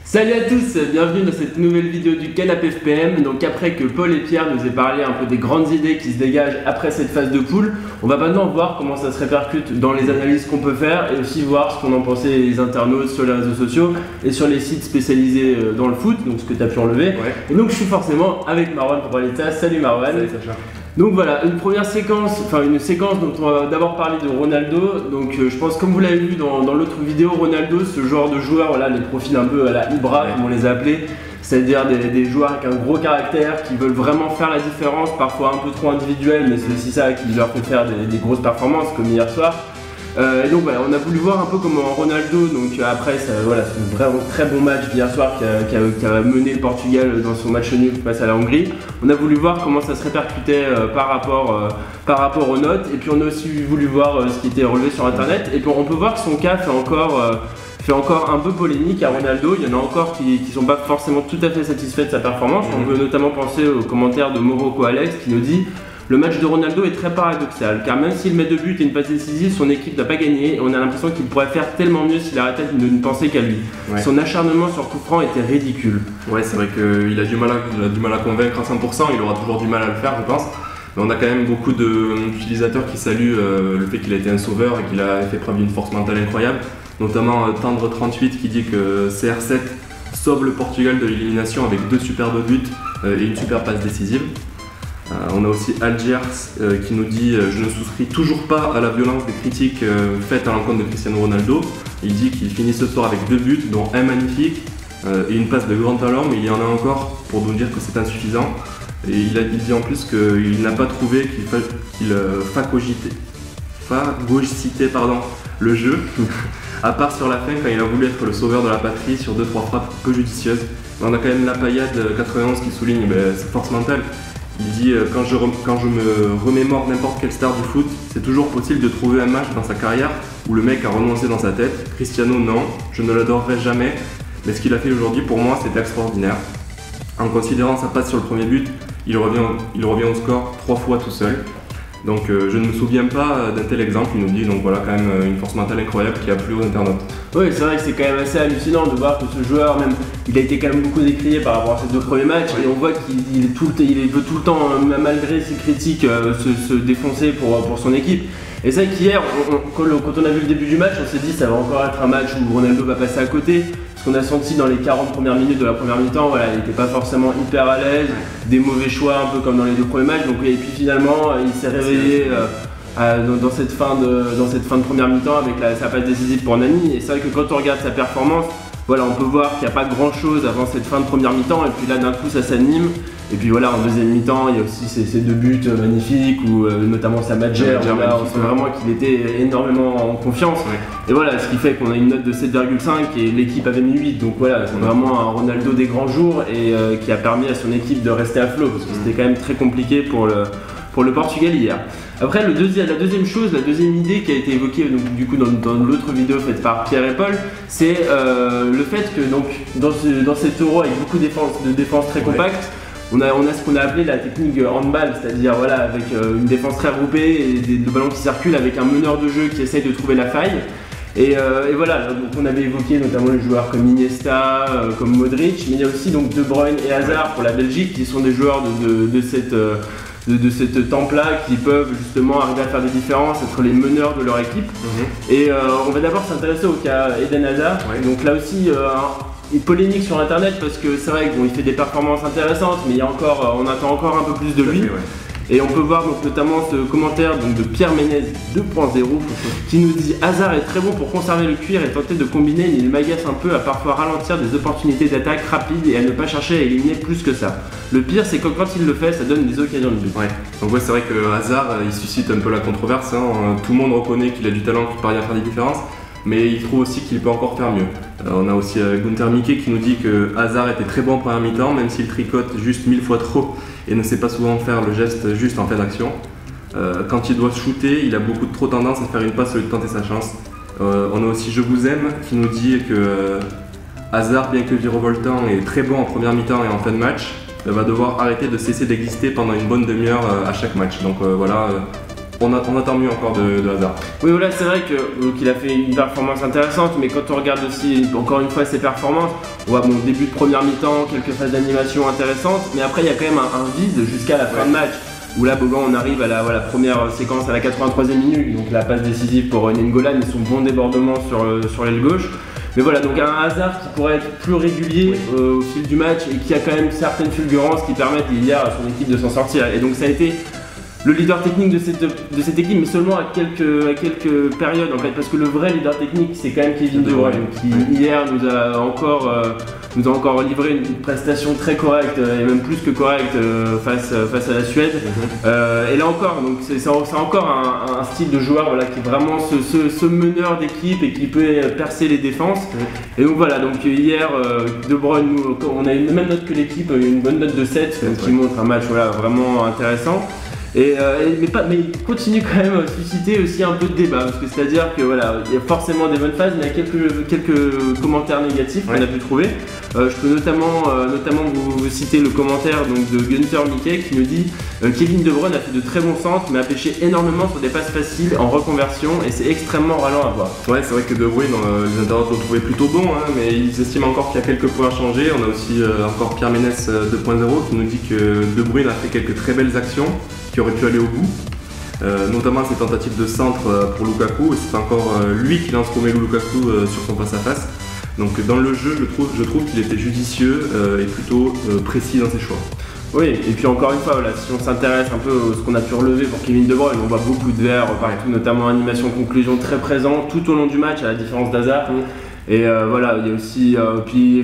Salut à tous, bienvenue dans cette nouvelle vidéo du Canapé FPM. Donc après que Paul et Pierre nous aient parlé un peu des grandes idées qui se dégagent après cette phase de poule, on va maintenant voir comment ça se répercute dans les analyses qu'on peut faire et aussi voir ce qu'on en pensait les internautes sur les réseaux sociaux et sur les sites spécialisés dans le foot, donc ce que tu as pu enlever. Ouais. Et donc je suis forcément avec Marwan pour parler de ça. Salut Marwan. Salut Sacha. Donc voilà, une séquence dont on va d'abord parler de Ronaldo. Donc je pense, comme vous l'avez vu dans l'autre vidéo, Ronaldo, ce genre de joueur, voilà, les profils un peu à la Ibra, comme on les a appelés, c'est-à-dire des joueurs avec un gros caractère qui veulent vraiment faire la différence, parfois un peu trop individuel, mais c'est aussi ça qui leur fait faire des grosses performances, comme hier soir. Et donc voilà, on a voulu voir un peu comment Ronaldo, donc après voilà, c'est un vraiment très bon match d'hier soir qui a mené le Portugal dans son match nul face à la Hongrie. On a voulu voir comment ça se répercutait par rapport aux notes, et puis on a aussi voulu voir ce qui était relevé sur internet, et puis on peut voir que son cas fait encore un peu polémique à Ronaldo. Il y en a encore qui sont pas forcément tout à fait satisfaits de sa performance. On peut notamment penser aux commentaires de Morocco Alex qui nous dit: le match de Ronaldo est très paradoxal, car même s'il met 2 buts et une passe décisive, son équipe n'a pas gagné et on a l'impression qu'il pourrait faire tellement mieux s'il arrêtait de ne penser qu'à lui. Ouais. Son acharnement sur coup franc était ridicule. Ouais, c'est vrai qu'il a du mal à convaincre à 100%, il aura toujours du mal à le faire, je pense. Mais on a quand même beaucoup d'utilisateurs qui saluent le fait qu'il a été un sauveur et qu'il a fait preuve d'une force mentale incroyable. Notamment Tendre38 qui dit que CR7 sauve le Portugal de l'élimination avec 2 superbes buts et une super passe décisive. On a aussi Algiers qui nous dit je ne souscris toujours pas à la violence des critiques faites à l'encontre de Cristiano Ronaldo. Il dit qu'il finit ce soir avec 2 buts, dont un magnifique et une passe de grand talent, mais il y en a encore pour nous dire que c'est insuffisant. Et il dit en plus qu'il n'a pas trouvé qu'il phagocytait le jeu, à part sur la fin quand il a voulu être le sauveur de la patrie sur 2-3 frappes peu judicieuses. Mais on a quand même la paillade 91 qui souligne cette force mentale. Il dit quand je me remémore n'importe quelle star du foot, c'est toujours possible de trouver un match dans sa carrière où le mec a renoncé dans sa tête. Cristiano, non, je ne l'adorerai jamais, mais ce qu'il a fait aujourd'hui pour moi c'était extraordinaire. En considérant sa passe sur le premier but, il revient au score 3 fois tout seul. Donc je ne me souviens pas d'un tel exemple, il nous dit, donc voilà, quand même une force mentale incroyable qui a plu aux internautes. Oui, c'est vrai que c'est quand même assez hallucinant de voir que ce joueur, même, il a été quand même beaucoup décrié par rapport à ces 2 premiers matchs, et on voit qu'il veut tout le temps, malgré ses critiques, se défoncer pour son équipe. Et c'est vrai qu'hier, quand on a vu le début du match, on s'est dit ça va encore être un match où Ronaldo va passer à côté. Ce qu'on a senti dans les 40 premières minutes de la première mi-temps, voilà, il n'était pas forcément hyper à l'aise, des mauvais choix un peu comme dans les 2 premiers matchs. Donc, et puis finalement, il s'est réveillé dans cette fin de première mi-temps avec sa passe décisive pour Nani. Et c'est vrai que quand on regarde sa performance, voilà, on peut voir qu'il n'y a pas grand chose avant cette fin de première mi-temps, et puis là d'un coup ça s'anime. Et puis voilà, en deuxième mi-temps, il y a aussi ces 2 buts magnifiques, où notamment sa Madjer, on sent vraiment qu'il était énormément en confiance. Ouais. Et voilà, ce qui fait qu'on a une note de 7,5 et l'équipe avait mis 8. Donc voilà, c'est vraiment un Ronaldo des grands jours et qui a permis à son équipe de rester à flot, parce que c'était quand même très compliqué pour le Portugal hier. Après, la deuxième idée qui a été évoquée donc, du coup dans l'autre vidéo faite par Pierre et Paul, c'est le fait que donc, dans cet Euro avec beaucoup de défense très compacte, on a ce qu'on a appelé la technique handball, c'est-à-dire voilà, avec une défense très regroupée et des ballons qui circulent avec un meneur de jeu qui essaye de trouver la faille. Et voilà, donc on avait évoqué notamment les joueurs comme Iniesta, comme Modric, mais il y a aussi donc De Bruyne et Hazard pour la Belgique qui sont des joueurs de cette temple-là qui peuvent justement arriver à faire des différences, être les meneurs de leur équipe. Et on va d'abord s'intéresser au cas Eden Hazard. Ouais. Donc là aussi, une polémique sur internet parce que c'est vrai qu'il fait des performances intéressantes, mais on attend encore un peu plus de lui. Ouais. Et on peut voir donc notamment ce commentaire donc, de Pierre Ménez 2.0 qui nous dit: Hazard est très bon pour conserver le cuir et tenter de combiner, mais il m'agace un peu à parfois ralentir des opportunités d'attaque rapides et à ne pas chercher à éliminer plus que ça. Le pire, c'est que quand il le fait, ça donne des occasions de but. Ouais. Donc ouais, c'est vrai que Hazard, il suscite un peu la controverse. Tout le monde reconnaît qu'il a du talent, qu'il parvient à faire des différences, mais il trouve aussi qu'il peut encore faire mieux. On a aussi Gunther Mickey qui nous dit que Hazard était très bon en première mi-temps, même s'il tricote juste 1000 fois trop et ne sait pas souvent faire le geste juste en fin d'action. Quand il doit shooter, il a beaucoup trop tendance à faire une passe au lieu de tenter sa chance. On a aussi Je vous aime qui nous dit que Hazard, bien que virevoltant, est très bon en première mi-temps et en fin de match, va devoir arrêter de cesser d'exister pendant une bonne demi-heure à chaque match. Donc voilà, on attend mieux encore de Hazard. Oui, voilà, c'est vrai qu'il a fait une performance intéressante, mais quand on regarde aussi, encore une fois, ses performances, on voit début de première mi-temps, quelques phases d'animation intéressantes, mais après il y a quand même un vide jusqu'à la fin de match, où là, on arrive à la première séquence à la 83e minute, donc la passe décisive pour Nainggolan et son bon débordement sur l'aile gauche. Mais voilà, donc un Hazard qui pourrait être plus régulier au fil du match et qui a quand même certaines fulgurances qui permettent hier à son équipe de s'en sortir. Et donc ça a été le leader technique de cette équipe, mais seulement à quelques périodes en fait, parce que le vrai leader technique c'est quand même Kevin De Bruyne qui hier nous a encore livré une prestation très correcte et même plus que correcte face à la Suède. Et là encore, donc c'est encore un style de joueur qui est vraiment ce meneur d'équipe et qui peut percer les défenses. Et donc voilà, donc hier De Bruyne, on a une même note que l'équipe, une bonne note de 7 qui montre un match vraiment intéressant. Mais il continue quand même à susciter aussi un peu de débat, parce que c'est-à-dire que voilà, il y a forcément des bonnes phases, mais il y a quelques commentaires négatifs qu'on a pu trouver. Je peux notamment vous citer le commentaire donc, de Gunther Mickey qui nous dit Kevin De Bruyne a fait de très bons centres, mais a pêché énormément sur des passes faciles en reconversion, et c'est extrêmement ralent à voir. Ouais, c'est vrai que De Bruyne, les internautes l'ont trouvé plutôt bon, mais ils estiment encore qu'il y a quelques points à changer. On a aussi encore Pierre Ménès 2.0 qui nous dit que De Bruyne a fait quelques très belles actions qui aurait pu aller au bout, notamment ses tentatives de centre pour Lukaku, et c'est encore lui qui lance Romelu Lukaku sur son face-à-face. Donc dans le jeu, je trouve qu'il était judicieux et plutôt précis dans ses choix. Oui, et puis encore une fois, voilà, si on s'intéresse un peu à ce qu'on a pu relever pour Kevin De Bruyne, on voit beaucoup de verts partout, notamment animation conclusion très présent tout au long du match, à la différence d'Hazard. Et voilà, il y a aussi,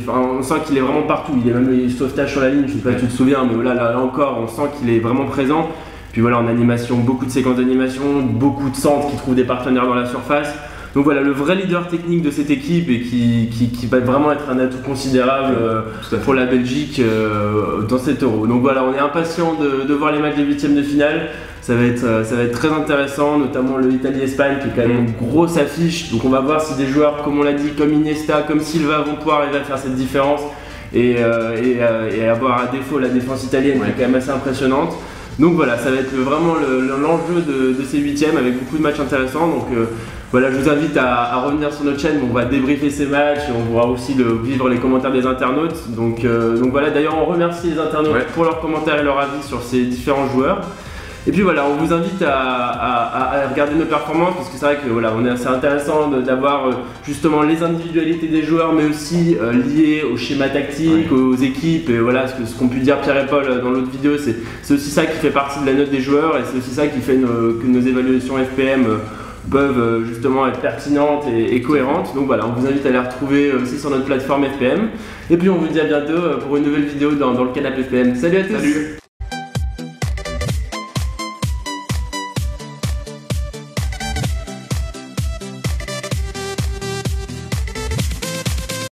on sent qu'il est vraiment partout, il y a même les sauvetages sur la ligne, je sais pas si tu te souviens, mais voilà, là encore, on sent qu'il est vraiment présent. Puis voilà, en animation, beaucoup de séquences d'animation, beaucoup de centres qui trouvent des partenaires dans la surface. Donc voilà, le vrai leader technique de cette équipe et qui va vraiment être un atout considérable pour la Belgique dans cet Euro. Donc voilà, on est impatient de voir les matchs des huitièmes de finale. Ça va être très intéressant, notamment le Italie-Espagne qui est quand même une grosse affiche. Donc on va voir si des joueurs, comme on l'a dit, comme Iniesta, comme Silva vont pouvoir arriver à faire cette différence et avoir à défaut la défense italienne qui est quand même assez impressionnante. Donc voilà, ça va être vraiment l'enjeu de ces huitièmes avec beaucoup de matchs intéressants. Donc voilà, je vous invite à revenir sur notre chaîne, on va débriefer ces matchs et on pourra aussi vivre les commentaires des internautes. Donc voilà, d'ailleurs on remercie les internautes pour leurs commentaires et leurs avis sur ces différents joueurs. Et puis voilà, on vous invite à regarder nos performances parce que c'est vrai que voilà, on est assez intéressant d'avoir justement les individualités des joueurs, mais aussi liées au schéma tactique, aux équipes. Et voilà, ce qu'ont pu dire Pierre et Paul dans l'autre vidéo, c'est aussi ça qui fait partie de la note des joueurs et c'est aussi ça qui fait que nos évaluations FPM peuvent justement être pertinentes et cohérentes. Donc voilà, on vous invite à les retrouver aussi sur notre plateforme FPM. Et puis on vous dit à bientôt pour une nouvelle vidéo dans le canapé FPM. Salut à tous. Salut.